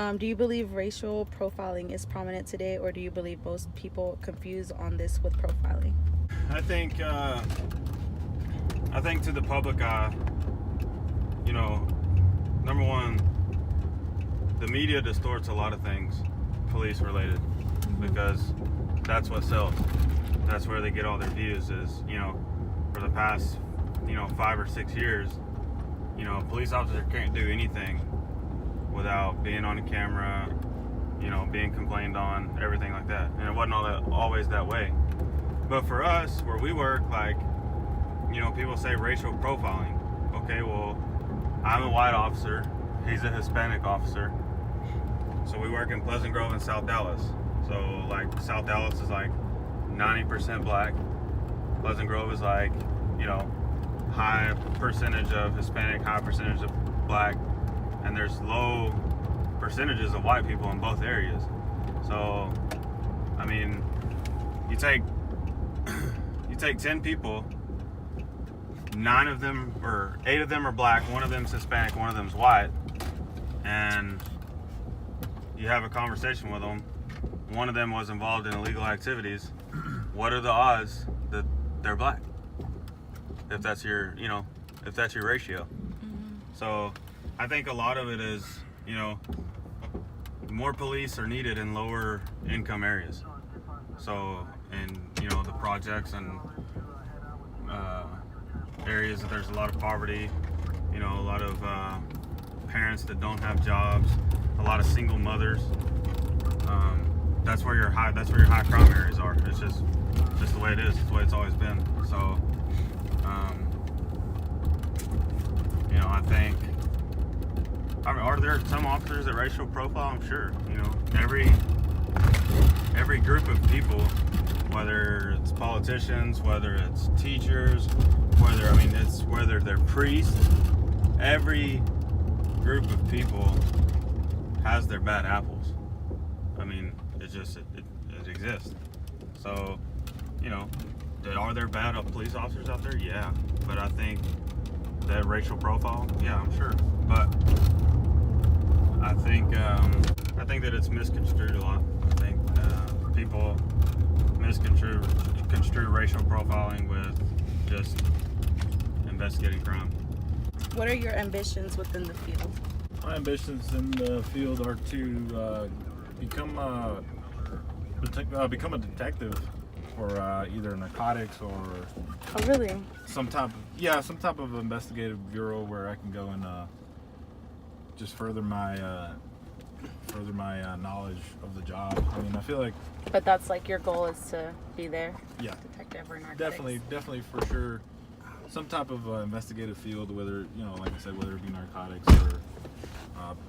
Do you believe racial profiling is prominent today, or do you believe most people confuse on this with profiling? I think to the public eye, you know, number one, the media distorts a lot of things police related because that's what sells. That's where they get all their views is, for the past, 5 or 6 years, a police officer can't do anything without being on the camera, being complained on, everything like that. And it wasn't always that way. But for us, where we work, people say racial profiling. Okay, well, I'm a white officer. He's a Hispanic officer. So we work in Pleasant Grove and South Dallas. So, South Dallas is 90% black. Pleasant Grove is high percentage of Hispanic, high percentage of black. And there's low percentages of white people in both areas. So, I mean, you take 10 people, 8 of them are black, 1 of them's Hispanic, 1 of them's white, and you have a conversation with them. 1 of them was involved in illegal activities. What are the odds that they're black? If that's your ratio. So I think a lot of it is, more police are needed in lower income areas. So, in the projects and areas that there's a lot of poverty, a lot of parents that don't have jobs, a lot of single mothers. That's where your high crime areas are. It's just the way it is. It's the way it's always been. So, are there some officers that racial profile? I'm sure. Every group of people, whether it's politicians, whether it's teachers, whether they're priests, every group of people has their bad apples. It exists. So, are there bad police officers out there? Yeah. But I think that racial profile, yeah, I'm sure. But I think that it's misconstrued a lot. I think people misconstrue racial profiling with just investigating crime. What are your ambitions within the field? My ambitions in the field are to become a detective for either narcotics or Oh, really? some type of investigative bureau where I can go and just further my knowledge of the job. I feel like. But that's your goal is to be there? Yeah. Detective or narcotics? Definitely for sure. Some type of investigative field, whether, like I said, whether it be narcotics or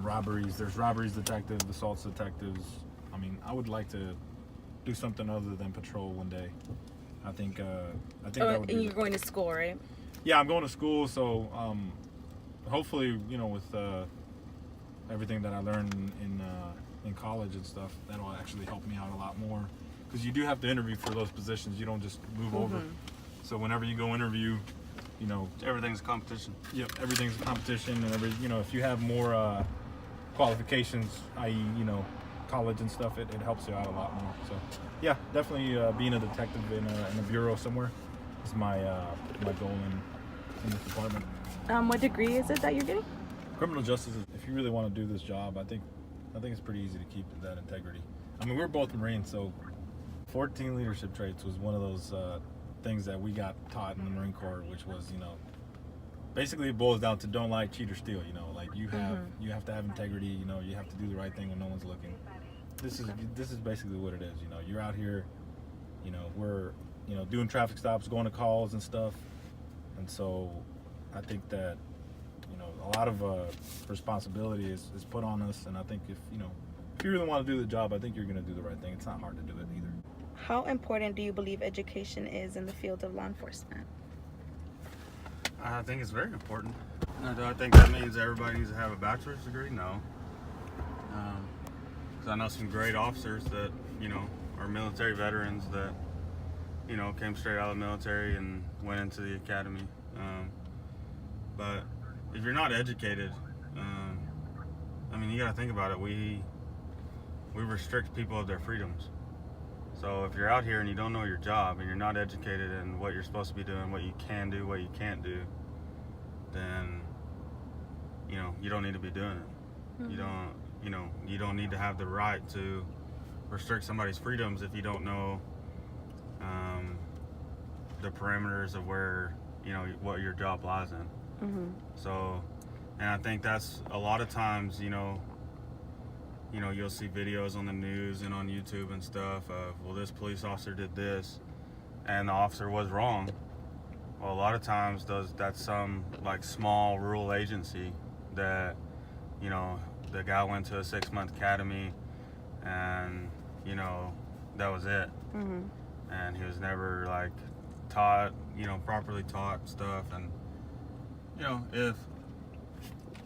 robberies. There's robberies detective, assaults detectives. I would like to do something other than patrol one day. I think that would be. And you're going to school, right? Yeah, I'm going to school, so hopefully, with everything that I learned in college and stuff, that'll actually help me out a lot more. Because you do have to interview for those positions. You don't just move over. So whenever you go interview, Everything's a competition. Yep, everything's a competition, and if you have more qualifications, i.e., college and stuff, it helps you out a lot more. So, yeah, definitely being a detective in a bureau somewhere is my goal in this department. What degree is it that you're getting? Criminal justice. If you really want to do this job, I think it's pretty easy to keep that integrity. We're both Marines, so 14 leadership traits was one of those things that we got taught in the Marine Corps, which was, basically it boils down to don't lie, cheat, or steal. You have to have integrity. You have to do the right thing when no one's looking. This is basically what it is. You're out here. We're doing traffic stops, going to calls and stuff, and so I think that a lot of responsibility is put on us, and I think if you really want to do the job, I think you're going to do the right thing. It's not hard to do it either. How important do you believe education is in the field of law enforcement? I think it's very important. Do I think that means everybody needs to have a bachelor's degree? No. Because I know some great officers that, are military veterans that, came straight out of the military and went into the academy. But if you're not educated, I mean, you got to think about it. We restrict people of their freedoms. So if you're out here and you don't know your job and you're not educated in what you're supposed to be doing, what you can do, what you can't do, then you don't need to be doing it. Mm-hmm. You don't need to have the right to restrict somebody's freedoms if you don't know the parameters of where what your job lies in. Mm-hmm. So, and I think that's a lot of times, you'll see videos on the news and on YouTube and stuff of, well, this police officer did this and the officer was wrong. Well, a lot of times that's some like small rural agency that, the guy went to a 6-month academy and, that was it. Mm-hmm. And he was never like taught, properly taught stuff. And, if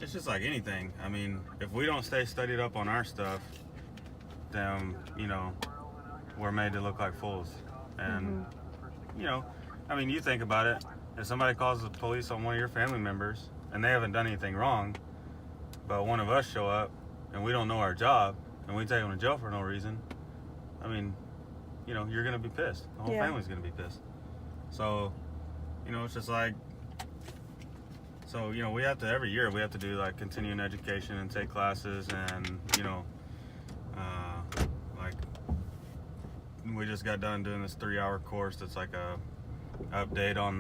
it's just like anything. I mean, if we don't stay studied up on our stuff, then, we're made to look like fools. And, I mean, you think about it. If somebody calls the police on one of your family members and they haven't done anything wrong, but one of us show up and we don't know our job and we take them to jail for no reason, I mean, you're going to be pissed. The whole family's going to be pissed. So, it's just like, so, we have to, every year, we have to do like continuing education and take classes and, like, we just got done doing this 3-hour course that's like a update on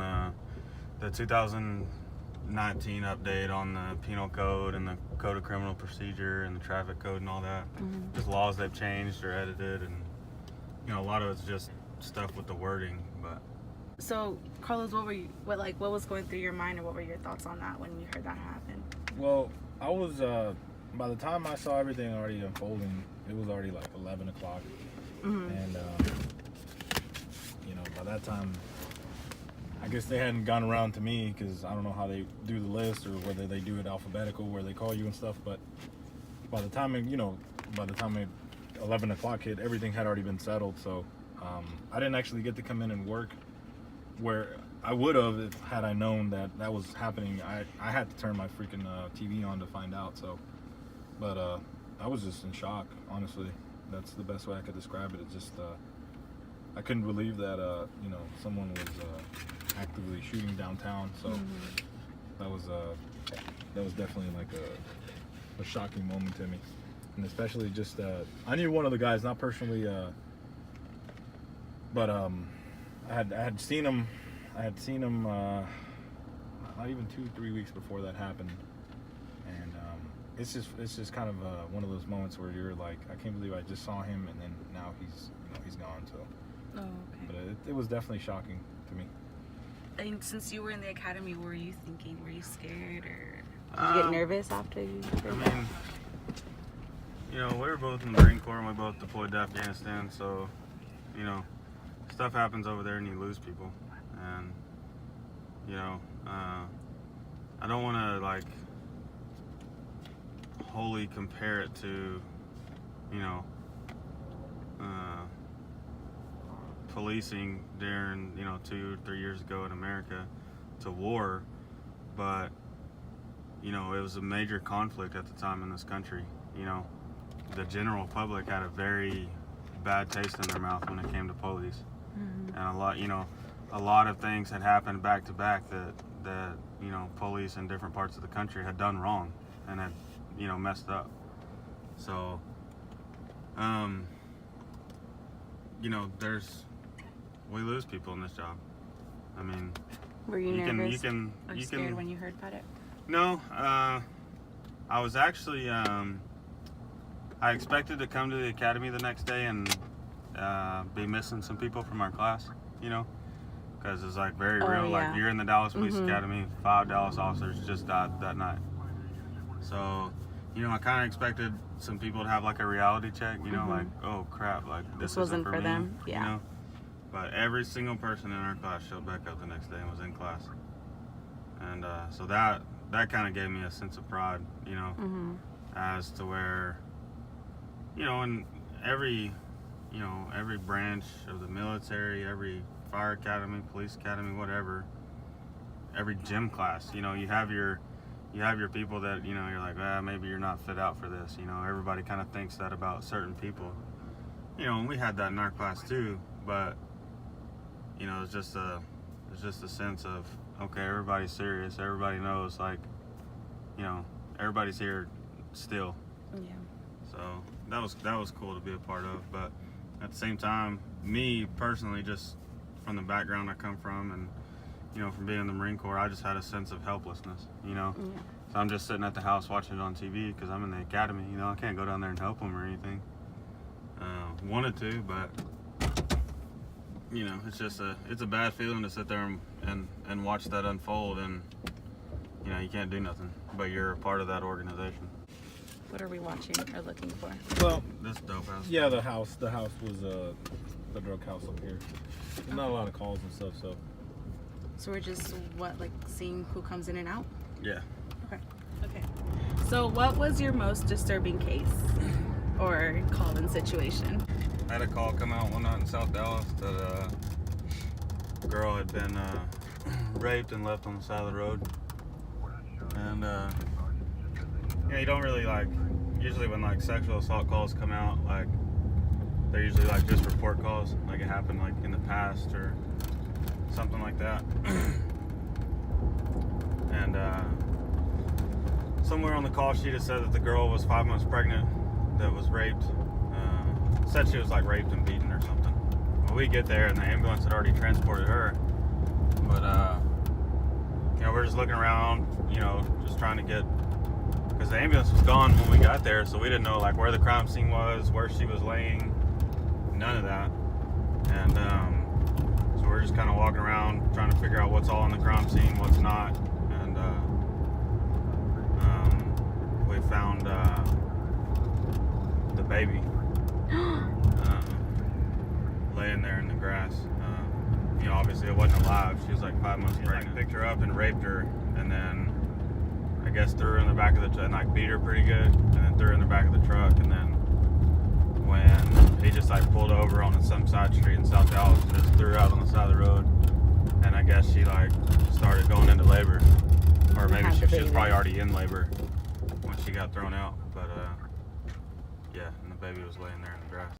the 2019 update on the penal code and the code of criminal procedure and the traffic code and all that. Mm-hmm. Just laws they've changed or edited, and a lot of it's just stuff with the wording. But So, Carlos, what was going through your mind, or what were your thoughts on that when you heard that happen? Well, I was, by the time I saw everything already unfolding, it was already like 11 o'clock. Mm-hmm. And, by that time, I guess they hadn't gone around to me because I don't know how they do the list or whether they do it alphabetical where they call you and stuff. But by the time, 11 o'clock hit, everything had already been settled. So I didn't actually get to come in and work where I would have had I known that was happening. I had to turn my freaking TV on to find out. So, but I was just in shock, honestly. That's the best way I could describe it. It's just I couldn't believe that someone was actively shooting downtown. So that was definitely like a shocking moment to me, and especially just I knew one of the guys, not personally, but I had seen him. I had seen him not even 2-3 weeks before that happened, and it's just kind of one of those moments where you're like, I can't believe I just saw him, and then now he's gone. So, Oh, okay. but it was definitely shocking to me. And since you were in the academy, what were you thinking? Were you scared, or did you get nervous after you heard I that? mean, we were both in the Marine Corps and we both deployed to Afghanistan, so, stuff happens over there and you lose people. And, I don't want to, like, wholly compare it to, policing during, 2 or 3 years ago in America to war, but, it was a major conflict at the time in this country. The general public had a very bad taste in their mouth when it came to police. Mm-hmm. And a lot of things had happened back to back that police in different parts of the country had done wrong and had, messed up. So, we lose people in this job. I mean, Were you nervous or you scared can, when you heard about it? No, I was actually, I expected to come to the academy the next day and be missing some people from our class, because it's like very Oh, real. yeah. Like, you're in the Dallas Police Mhm. Academy, 5 Dallas officers just died that night. So, I kind of expected some people to have like a reality check, Mhm. like, oh crap, like this wasn't isn't for me, them. Yeah. But every single person in our class showed back up the next day and was in class. And so that kind of gave me a sense of pride, Mm-hmm. as to where, in every branch of the military, every fire academy, police academy, whatever, every gym class, you have your you have your people that, you know, you're like, maybe you're not fit out for this. You know, everybody kind of thinks that about certain people. You know, and we had that in our class too, but, you know, it's just a sense of, okay, everybody's serious. Everybody knows, like, you know, everybody's here still. Yeah. So that was cool to be a part of. But at the same time, me personally, just from the background I come from, and, you know, from being in the Marine Corps, I just had a sense of helplessness, you know. Yeah. So I'm just sitting at the house watching it on TV because I'm in the academy, you know. I can't go down there and help them or anything. Wanted to, but, you know, it's a bad feeling to sit there and watch that unfold, and, you know, you can't do nothing, but you're a part of that organization. What are we watching or looking for? Well, This dope house. yeah, the house was the drug house up here. There's not a lot of calls and stuff, so. So we're just seeing who comes in and out? Yeah. Okay. So what was your most disturbing case or call-in situation? I had a call come out one night in South Dallas that a girl had been raped and left on the side of the road. And you know, you don't really usually when sexual assault calls come out, they're usually just report calls, like it happened in the past or something like that. And somewhere on the call sheet it said that the girl was 5 months pregnant that was raped. Said she was raped and beaten or something. Well, we get there and the ambulance had already transported her. But you know, we're just looking around, you know, just trying to get, because the ambulance was gone when we got there, so we didn't know where the crime scene was, where she was laying, none of that. And so we're just kind of walking around trying to figure out what's all in the crime scene, what's not. And we found the baby laying there in the grass. You know, obviously it wasn't alive. She was 5 months pregnant. Picked her up and raped her, and then I guess threw her in the back of the truck and beat her pretty good, and then threw her in the back of the truck. And then when he just pulled over on some side street in South Dallas and just threw her out on the side of the road, and I guess she started going into labor, or maybe she was probably already in labor when she got thrown out. But yeah, and the baby was laying there in the grass.